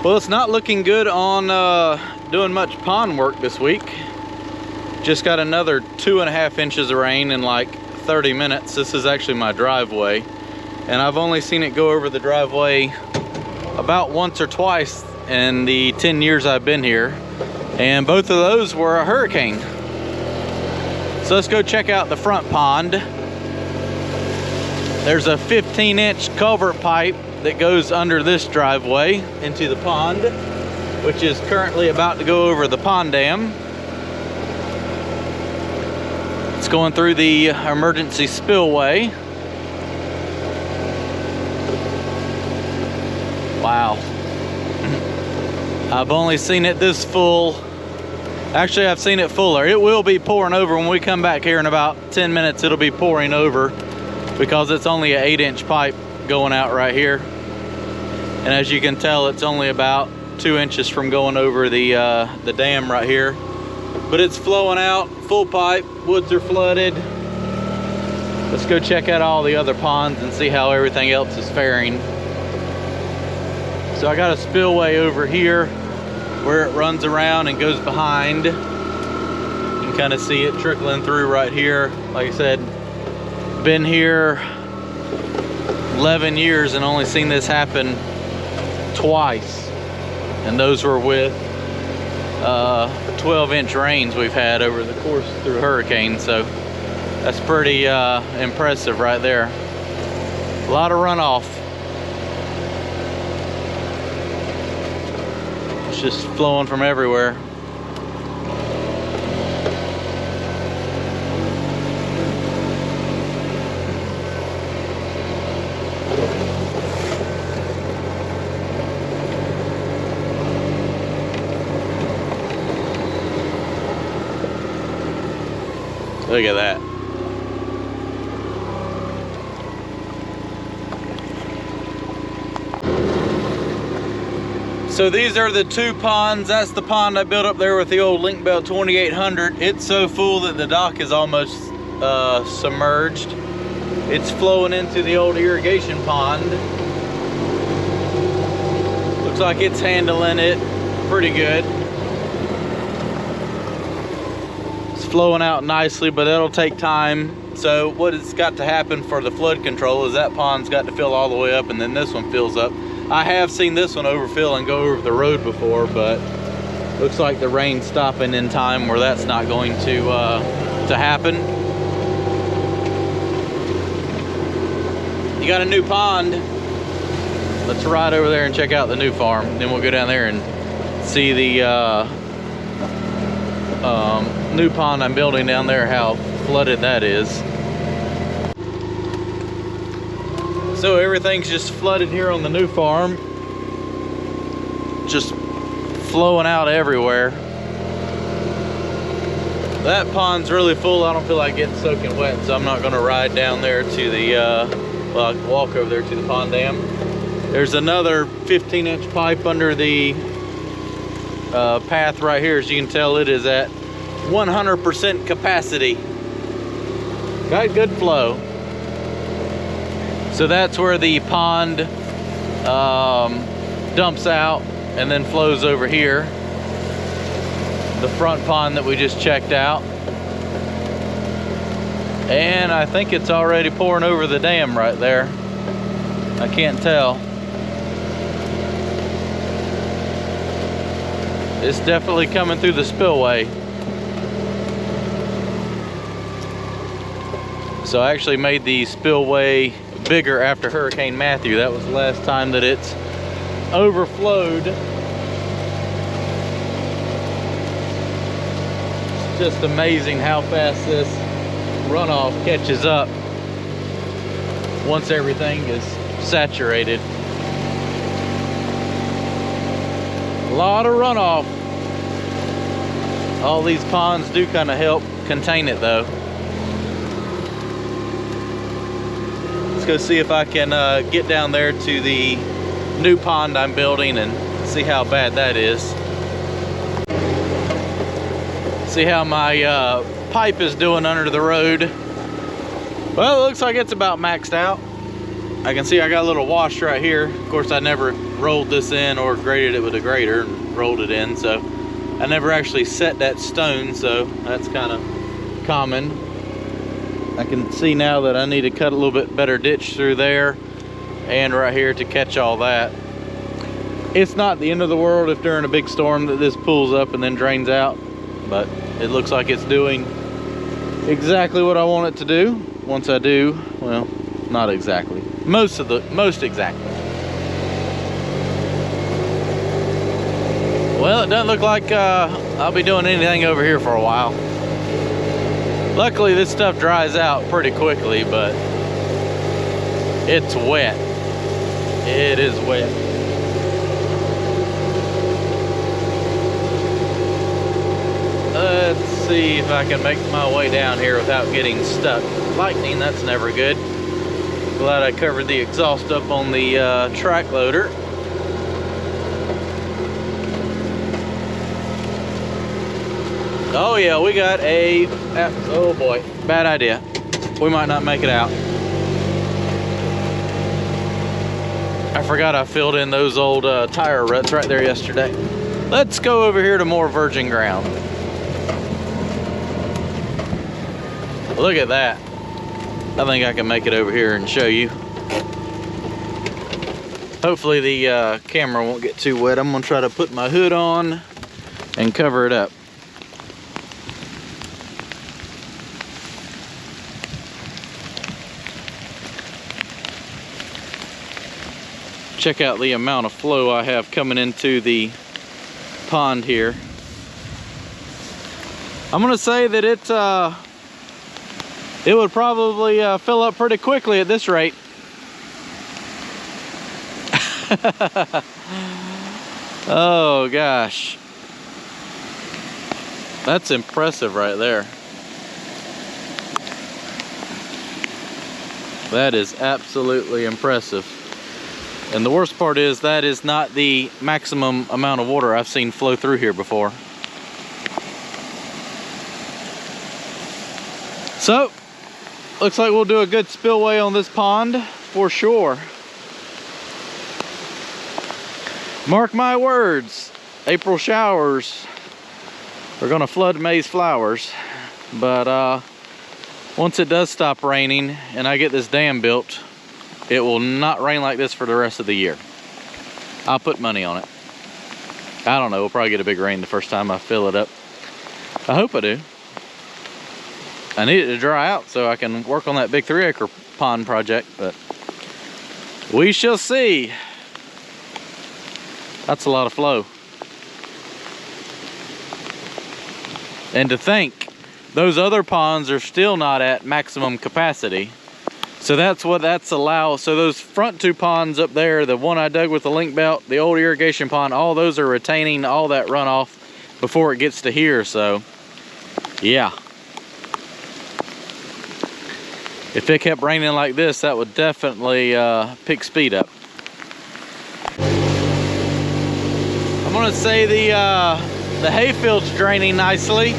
Well, it's not looking good on doing much pond work this week. Just got another 2.5 inches of rain in like 30 minutes. This is actually my driveway, and I've only seen it go over the driveway about once or twice in the 10 years I've been here, and both of those were a hurricane. So let's go check out the front pond. There's a 15-inch culvert pipe that goes under this driveway into the pond, which is currently about to go over the pond dam. It's going through the emergency spillway. Wow. I've only seen it this full. Actually, I've seen it fuller. It will be pouring over when we come back here in about 10 minutes. It'll be pouring over because it's only an 8-inch pipe going out right here, and as you can tell, it's only about 2 inches from going over the dam right here, but it's flowing out full pipe. Woods are flooded. Let's go check out all the other ponds and see how everything else is faring. So I got a spillway over here where it runs around and goes behind. You can kind of see it trickling through right here. Like I said, been here 11 years and only seen this happen twice, and those were with 12-inch rains we've had over the course through hurricanes. So that's pretty impressive right there. A lot of runoff. It's just flowing from everywhere. Look at that. So these are the two ponds. That's the pond I built up there with the old Link Belt 2800. It's so full that the dock is almost submerged. It's flowing into the old irrigation pond. Looks like it's handling it pretty good. Flowing out nicely, but that'll take time. So what has got to happen for the flood control is that pond's got to fill all the way up, and then this one fills up. I have seen this one overfill and go over the road before, but looks like the rain's stopping in time where that's not going to happen. You got a new pond. Let's ride over there and check out the new farm. Then we'll go down there and see the new pond I'm building down there, how flooded that is. So everything's just flooded here on the new farm, just flowing out everywhere. That pond's really full. I don't feel like getting soaking wet, so I'm not going to ride down there to the well, I can walk over there to the pond dam. There's another 15-inch pipe under the path right here. As you can tell, it is at 100% capacity. Got good flow. So that's where the pond dumps out and then flows over here. The front pond that we just checked out. And I think it's already pouring over the dam right there. I can't tell. It's definitely coming through the spillway. So I actually made the spillway bigger after Hurricane Matthew. That was the last time that it's overflowed. It's just amazing how fast this runoff catches up once everything is saturated. A lot of runoff. All these ponds do kind of help contain it though. Let's go see if I can get down there to the new pond I'm building and see how bad that is. See how my pipe is doing under the road. Well, it looks like it's about maxed out. I can see I got a little wash right here. Of course, I never rolled this in or graded it with a grader and rolled it in, so I never actually set that stone, so that's kind of common. I can see now that I need to cut a little bit better ditch through there and right here to catch all that. It's not the end of the world if during a big storm that this pulls up and then drains out, but it looks like it's doing exactly what I want it to do. Once I do, well, not exactly. Most exactly. Well, it doesn't look like I'll be doing anything over here for a while. Luckily, this stuff dries out pretty quickly, but it's wet. It is wet. Let's see if I can make my way down here without getting stuck. Lightning, that's never good. Glad I covered the exhaust up on the track loader. Oh yeah, we got a, oh boy, bad idea. We might not make it out. I forgot I filled in those old tire ruts right there yesterday. Let's go over here to more virgin ground. Look at that. I think I can make it over here and show you. Hopefully the camera won't get too wet. I'm gonna try to put my hood on and cover it up. Check out the amount of flow I have coming into the pond here. I'm gonna say that it would probably fill up pretty quickly at this rate. Oh gosh, that's impressive right there. That is absolutely impressive. And the worst part is that is not the maximum amount of water I've seen flow through here before. So, looks like we'll do a good spillway on this pond for sure. Mark my words, April showers are gonna flood maize flowers. But once it does stop raining and I get this dam built, it will not rain like this for the rest of the year. I'll put money on it. I don't know, we'll probably get a big rain the first time I fill it up. I hope I do. I need it to dry out so I can work on that big 3-acre pond project, but we shall see. That's a lot of flow. And to think, those other ponds are still not at maximum capacity. So that's what that's allowed. So those front 2 ponds up there, the one I dug with the link belt, the old irrigation pond, all those are retaining all that runoff before it gets to here. So yeah, if it kept raining like this, that would definitely pick speed up. I'm gonna say the hayfield's draining nicely.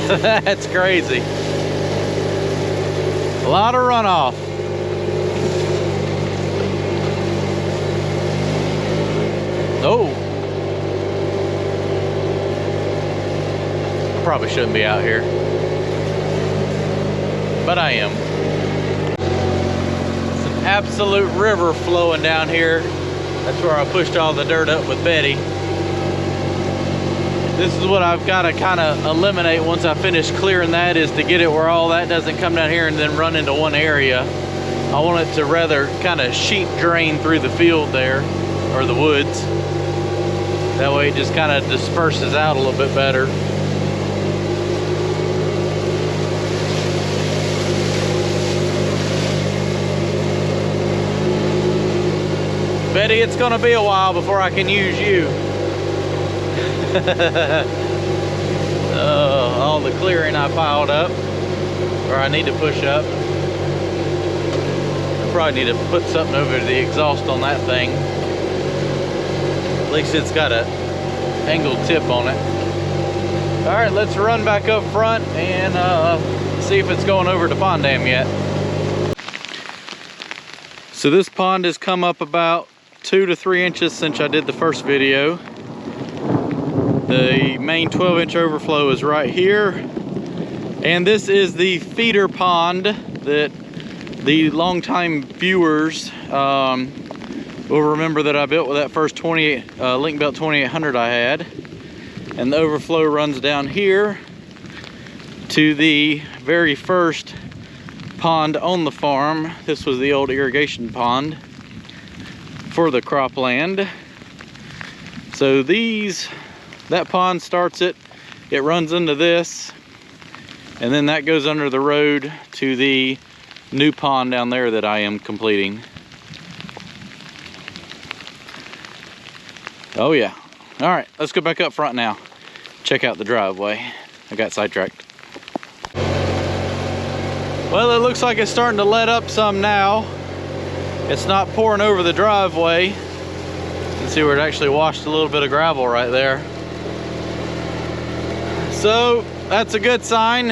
That's crazy. A lot of runoff. Oh. I probably shouldn't be out here, but I am. It's an absolute river flowing down here. That's where I pushed all the dirt up with Betty. This is what I've got to kind of eliminate once I finish clearing that, is to get it where all that doesn't come down here and then run into one area. I want it to rather kind of sheet drain through the field there, or the woods. That way it just kind of disperses out a little bit better. Betty, it's gonna be a while before I can use you. All the clearing I piled up, or I need to push up. I probably need to put something over the exhaust on that thing. At least it's got a angled tip on it. All right, let's run back up front and see if it's going over to pond dam yet. So this pond has come up about 2 to 3 inches since I did the first video. The main 12-inch overflow is right here. And this is the feeder pond that the longtime viewers will remember that I built with that first link belt 2800 I had. And the overflow runs down here to the very first pond on the farm. This was the old irrigation pond for the cropland. So that pond starts it runs into this, and then that goes under the road to the new pond down there that I am completing. Oh yeah. All right, let's go back up front now. Check out the driveway. I got sidetracked. Well, it looks like it's starting to let up some now. It's not pouring over the driveway. You can see where it actually washed a little bit of gravel right there. So that's a good sign.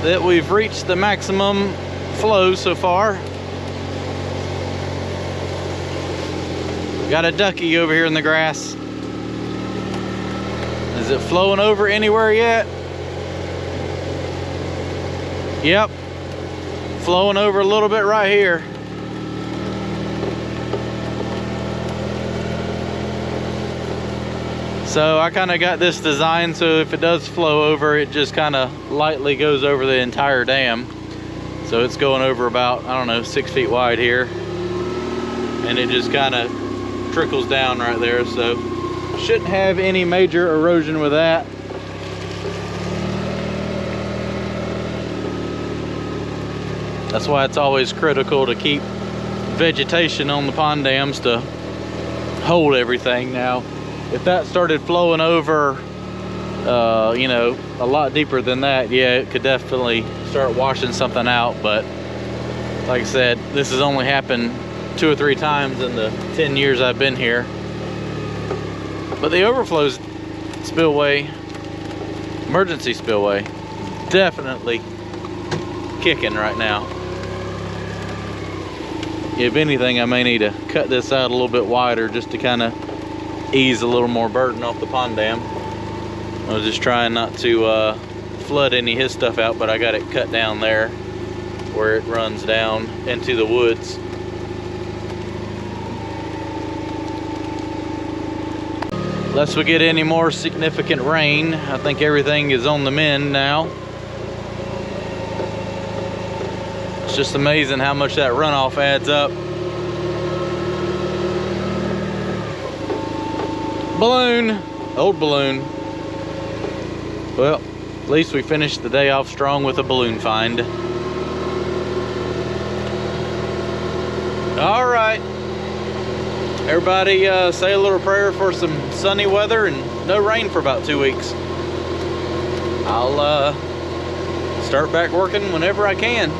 That we've reached the maximum flow so far. Got a ducky over here in the grass. Is it flowing over anywhere yet? Yep, flowing over a little bit right here. So I kind of got this designed so if it does flow over, it just kind of lightly goes over the entire dam. So it's going over about, I don't know, 6 feet wide here. And it just kind of trickles down right there. So shouldn't have any major erosion with that. That's why it's always critical to keep vegetation on the pond dams to hold everything. Now, if that started flowing over, you know, a lot deeper than that, yeah, it could definitely start washing something out. But like I said, this has only happened 2 or 3 times in the 10 years I've been here. But the overflow spillway, emergency spillway, definitely kicking right now. If anything, I may need to cut this out a little bit wider just to kind of ease a little more burden off the pond dam. I was just trying not to flood any of his stuff out, but I got it cut down there where it runs down into the woods. Unless we get any more significant rain, I think everything is on the mend now. It's just amazing how much that runoff adds up. Balloon, old balloon. Well, at least we finished the day off strong with a balloon find. All right. Everybody say a little prayer for some sunny weather and no rain for about 2 weeks. I'll start back working whenever I can.